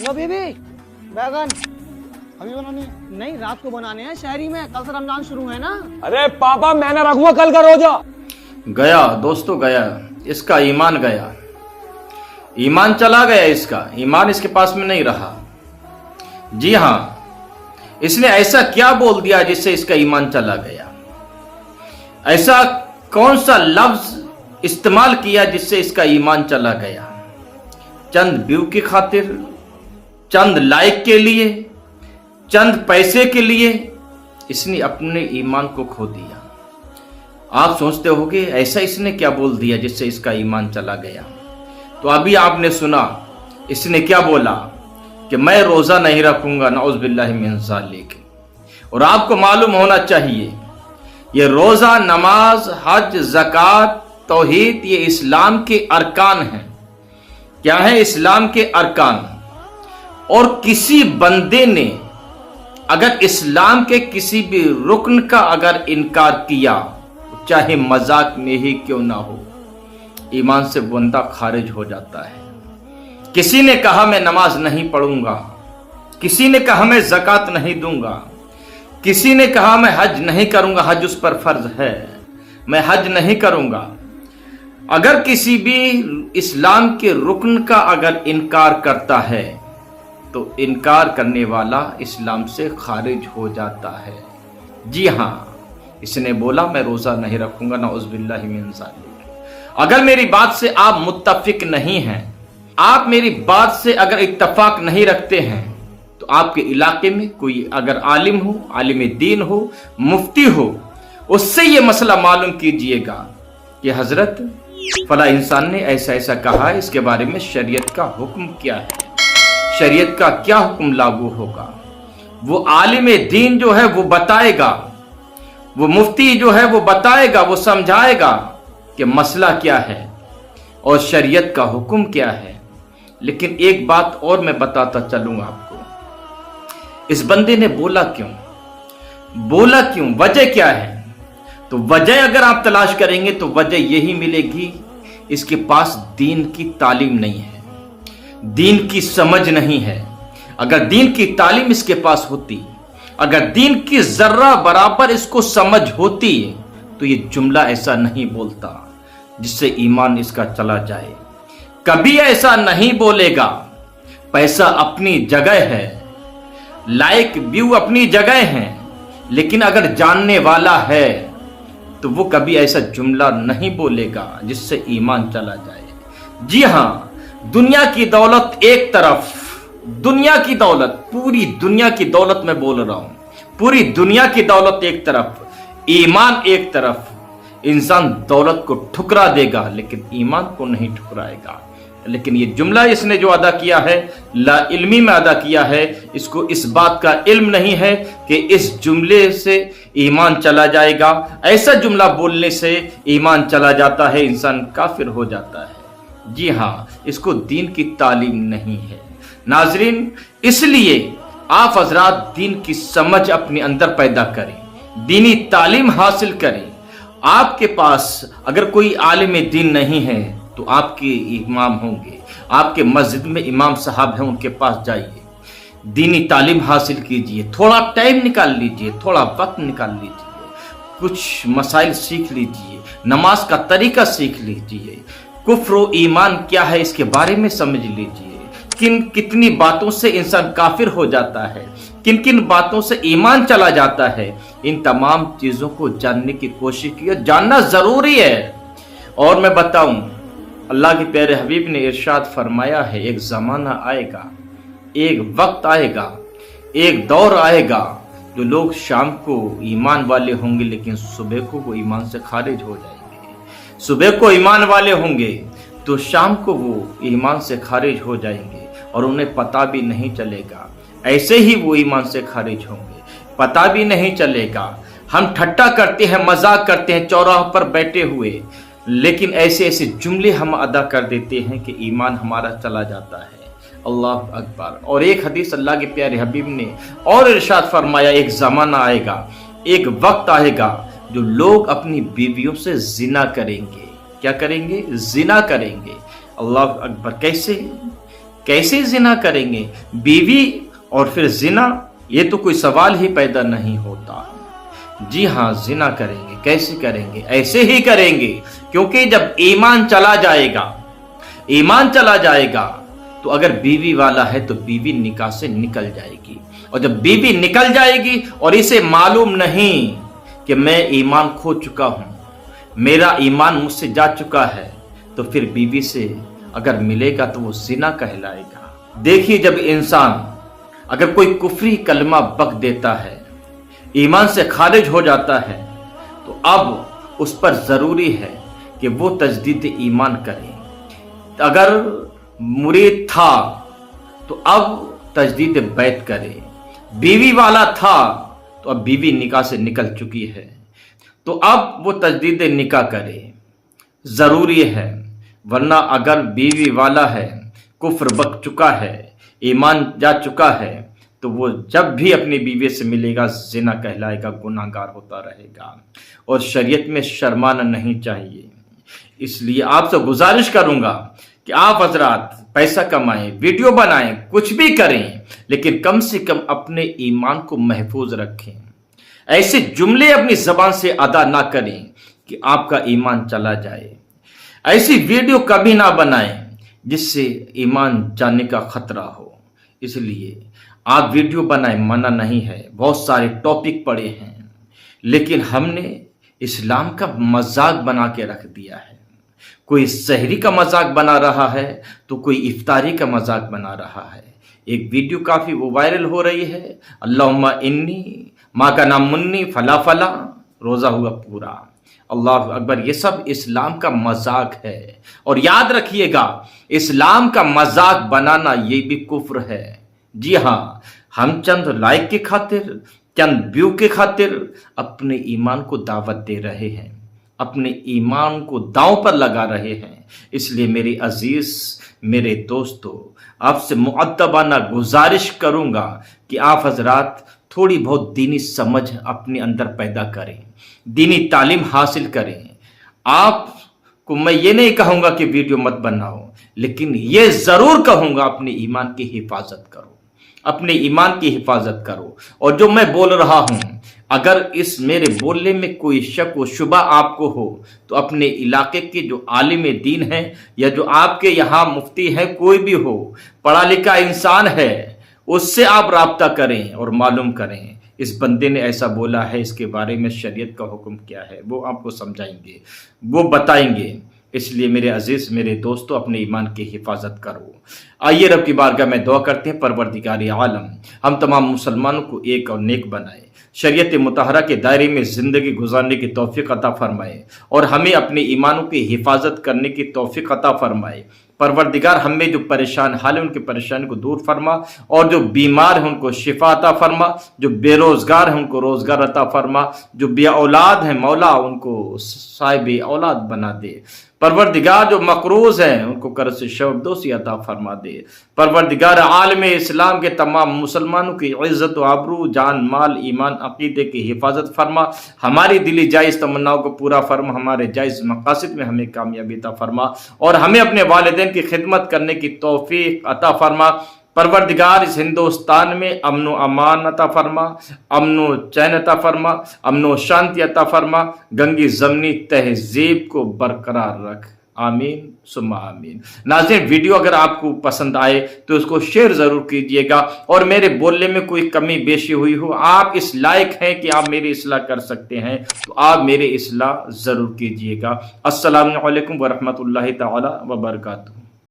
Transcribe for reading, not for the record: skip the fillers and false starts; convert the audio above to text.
लो बीबी बैगन अभी बनानी है? नहीं, रात को बनाने हैं शहरी में, कल से रमजान शुरू है ना। अरे पापा मैं ना रखूंगा कल का रोजा। गया दोस्तों, गया इसका ईमान, गया ईमान चला गया, इसका ईमान इसके पास में नहीं रहा। जी हाँ, इसने ऐसा क्या बोल दिया जिससे इसका ईमान चला गया? ऐसा कौन सा लफ्ज इस्तेमाल किया जिससे इसका ईमान चला गया? चंद व्यू की खातिर, चंद लाइक के लिए, चंद पैसे के लिए इसने अपने ईमान को खो दिया। आप सोचते होंगे ऐसा इसने क्या बोल दिया जिससे इसका ईमान चला गया? तो अभी आपने सुना इसने क्या बोला कि मैं रोजा नहीं रखूंगा, नऊज़ बिल्लाहि मिन ज़ालिक। और आपको मालूम होना चाहिए ये रोजा, नमाज, हज, ज़कात, तौहीद ये इस्लाम के अरकान हैं। क्या है इस्लाम के अरकान? और किसी बंदे ने अगर इस्लाम के किसी भी रुकन का अगर इनकार किया, चाहे मजाक में ही क्यों ना हो, ईमान से बंदा खारिज हो जाता है। किसी ने कहा मैं नमाज नहीं पढ़ूंगा, किसी ने कहा मैं ज़कात नहीं दूंगा, किसी ने कहा मैं हज नहीं करूंगा, हज उस पर फर्ज है, मैं हज नहीं करूंगा। अगर किसी भी इस्लाम के रुकन का अगर इनकार करता है तो इनकार करने वाला इस्लाम से खारिज हो जाता है। जी हाँ, इसने बोला मैं रोजा नहीं रखूंगा, नऊज़ बिल्लाहि मिन ज़ालिक। अगर मेरी बात से आप मुत्तफिक नहीं हैं, आप मेरी बात से अगर इत्तफाक नहीं रखते हैं, तो आपके इलाके में कोई अगर आलिम हो, आलिम दीन हो, मुफ्ती हो, उससे ये मसला मालूम कीजिएगा कि हजरत फला इंसान ने ऐसा ऐसा कहा है, इसके बारे में शरीयत का हुक्म क्या है, शरीयत का क्या हुक्म लागू होगा। वो आलिम दीन जो है वो बताएगा, वो मुफ्ती जो है वो बताएगा, वो समझाएगा कि मसला क्या है और शरीयत का हुक्म क्या है। लेकिन एक बात और मैं बताता चलूंगा आपको, इस बंदे ने बोला क्यों, बोला क्यों, वजह क्या है? तो वजह अगर आप तलाश करेंगे तो वजह यही मिलेगी, इसके पास दीन की तालीम नहीं है, दीन की समझ नहीं है। अगर दीन की तालीम इसके पास होती, अगर दीन की जर्रा बराबर इसको समझ होती, तो ये जुमला ऐसा नहीं बोलता जिससे ईमान इसका चला जाए। कभी ऐसा नहीं बोलेगा। पैसा अपनी जगह है, लाइक व्यू अपनी जगह है, लेकिन अगर जानने वाला है तो वो कभी ऐसा जुमला नहीं बोलेगा जिससे ईमान चला जाए। जी हाँ, दुनिया की दौलत एक तरफ, दुनिया की दौलत, पूरी दुनिया की दौलत मैं बोल रहा हूं, पूरी दुनिया की दौलत एक तरफ, ईमान एक तरफ। इंसान दौलत को ठुकरा देगा लेकिन ईमान को नहीं ठुकराएगा। लेकिन ये जुमला इसने जो अदा किया है, ला इल्मी में अदा किया है, इसको इस बात का इल्म नहीं है कि इस जुमले से ईमान चला जाएगा। ऐसा जुमला बोलने से ईमान चला जाता है, इंसान काफिर हो जाता है। जी हाँ, इसको दीन की तालीम नहीं है। नाजरीन, इसलिए आप हजरात दीन की समझ अपने अंदर पैदा करें, दीनी तालीम हासिल करें। आपके पास अगर कोई आलिम दीन नहीं है तो आपके इमाम होंगे, आपके मस्जिद में इमाम साहब हैं, उनके पास जाइए, दीनी तालीम हासिल कीजिए, थोड़ा टाइम निकाल लीजिए, थोड़ा वक्त निकाल लीजिए, कुछ मसाइल सीख लीजिए, नमाज का तरीका सीख लीजिए, कुफ्र व ईमान क्या है इसके बारे में समझ लीजिए, कितनी बातों से इंसान काफिर हो जाता है, किन किन बातों से ईमान चला जाता है। इन तमाम चीजों को जानने की कोशिश कीजिए, जानना जरूरी है। और मैं बताऊं, अल्लाह के प्यारे हबीब ने इरशाद फरमाया है, एक जमाना आएगा, एक वक्त आएगा, एक दौर आएगा जो लोग शाम को ईमान वाले होंगे लेकिन सुबह को वो ईमान से खारिज हो जाएंगे। सुबह को ईमान वाले होंगे तो शाम को वो ईमान से खारिज हो जाएंगे और उन्हें पता भी नहीं चलेगा। ऐसे ही वो ईमान से खारिज होंगे, पता भी नहीं चलेगा। हम ठट्टा करते हैं, मजाक करते हैं चौराहों पर बैठे हुए, लेकिन ऐसे ऐसे जुमले हम अदा कर देते हैं कि ईमान हमारा चला जाता है। अल्लाह अकबर। और एक हदीस अल्लाह के प्यारे हबीब ने और इरशाद फरमाया, एक ज़माना आएगा, एक वक्त आएगा जो लोग अपनी बीवियों से जिना करेंगे। क्या करेंगे? जिना करेंगे। अल्लाह अकबर। कैसे? कैसे जिना करेंगे? बीवी और फिर जिना, ये तो कोई सवाल ही पैदा नहीं होता। जी हाँ, जिना करेंगे। कैसे करेंगे? ऐसे ही करेंगे, क्योंकि जब ईमान चला जाएगा तो अगर बीवी वाला है तो बीवी निकाह से निकल जाएगी, और जब बीवी निकल जाएगी और इसे मालूम नहीं कि मैं ईमान खो चुका हूं, मेरा ईमान मुझसे जा चुका है, तो फिर बीवी से अगर मिलेगा तो वो जिना कहलाएगा। देखिए, जब इंसान अगर कोई कुफरी कलमा बक देता है, ईमान से खारिज हो जाता है, तो अब उस पर जरूरी है कि वो तजदीद ईमान करे। अगर मुरीद था तो अब तजदीद बैत करे, बीवी वाला था तो अब बीवी निकाह से निकल चुकी है तो अब वो तजदीद निकाह करे, जरूरी है। वरना अगर बीवी वाला है, कुफ्र बक चुका है, ईमान जा चुका है, तो वो जब भी अपनी बीवी से मिलेगा जिना कहलाएगा, गुनाहगार होता रहेगा, और शरीयत में शर्माना नहीं चाहिए। इसलिए आपसे गुजारिश करूंगा कि आप हजरात पैसा कमाएं, वीडियो बनाएं, कुछ भी करें, लेकिन कम से कम अपने ईमान को महफूज रखें। ऐसे जुमले अपनी जबान से अदा ना करें कि आपका ईमान चला जाए। ऐसी वीडियो कभी ना बनाएं जिससे ईमान जाने का खतरा हो। इसलिए आप वीडियो बनाएं, मना नहीं है, बहुत सारे टॉपिक पड़े हैं, लेकिन हमने इस्लाम का मजाक बना के रख दिया है। कोई सहरी का मजाक बना रहा है तो कोई इफ्तारी का मजाक बना रहा है। एक वीडियो काफी वो वायरल हो रही है, अल्लाहुम्मा इन्नी माँ का नाम मुन्नी फला फला, रोजा हुआ पूरा, अल्लाह अकबर। ये सब इस्लाम का मजाक है, और याद रखिएगा, इस्लाम का मजाक बनाना ये भी कुफ्र है। जी हाँ, हम चंद लाइक के खातिर, चंद व्यू के खातिर अपने ईमान को दावत दे रहे हैं, अपने ईमान को दांव पर लगा रहे हैं। इसलिए मेरे अजीज, मेरे दोस्तों, आपसे मुअद्दबाना गुजारिश करूंगा कि आप हजरात थोड़ी बहुत दीनी समझ अपने अंदर पैदा करें, दीनी तालीम हासिल करें। आपको मैं ये नहीं कहूंगा कि वीडियो मत बनाओ, लेकिन ये जरूर कहूंगा अपने ईमान की हिफाजत करो, अपने ईमान की हिफाजत करो। और जो मैं बोल रहा हूं, अगर इस मेरे बोलने में कोई शक व शुबा आपको हो तो अपने इलाके के जो आलिम दीन है, या जो आपके यहाँ मुफ्ती है, कोई भी हो, पढ़ा लिखा इंसान है, उससे आप राब्ता करें और मालूम करें इस बंदे ने ऐसा बोला है, इसके बारे में शरीयत का हुक्म क्या है, वो आपको समझाएंगे, वो बताएंगे। इसलिए मेरे अजीज, मेरे दोस्तों, अपने ईमान की हिफाजत करो। आइए रब की बारगाह में दुआ करते हैं, परवरदिगार आलम हम तमाम मुसलमानों को एक और नेक बनाए, शरीयत मुतहरा के दायरे में ज़िंदगी गुजारने की तौफीक अता फरमाए, और हमें अपने ईमानों की हिफाजत करने की तौफीक अता फरमाए। परवरदिगार हमें जो परेशान हाल है उनकी परेशानी को दूर फरमा, और जो बीमार है उनको शिफा अता फरमा, जो बेरोजगार है उनको रोजगार अता फरमा, जो बे औलाद है मौला उनको साहिब औलाद बना दे। परवरदिगार जो मकरूज हैं उनको कर्ज से शबदोसी अता फरमा दे। परवरदिगार आलम इस्लाम के तमाम मुसलमानों की इज्जत व आबरू, जान माल, ईमान, अकीदे की हिफाजत फरमा। हमारी दिली जायज़ तमन्नाओं को पूरा फरमा, हमारे जायज़ मकासद में हमें कामयाबी अता फरमा, और हमें अपने वालिदैन की खिदमत करने की तौफीक अता फरमा। परवरदिगार इस हिंदुस्तान में अमन व अमान अता फरमा, अमन व चैन अता फरमा, अमन व शांति अता फरमा, गंगी जमनी तहजीब को बरकरार रख। आमीन सुम्मा आमीन। नाज़रीन, वीडियो अगर आपको पसंद आए तो उसको शेयर जरूर कीजिएगा, और मेरे बोलने में कोई कमी बेशी हुई हो, आप इस लायक हैं कि आप मेरी इस्लाह कर सकते हैं, तो आप मेरी इस्लाह जरूर कीजिएगा। अस्सलामु अलैकुम व रहमतुल्लाहि तआला व बरकातुहू।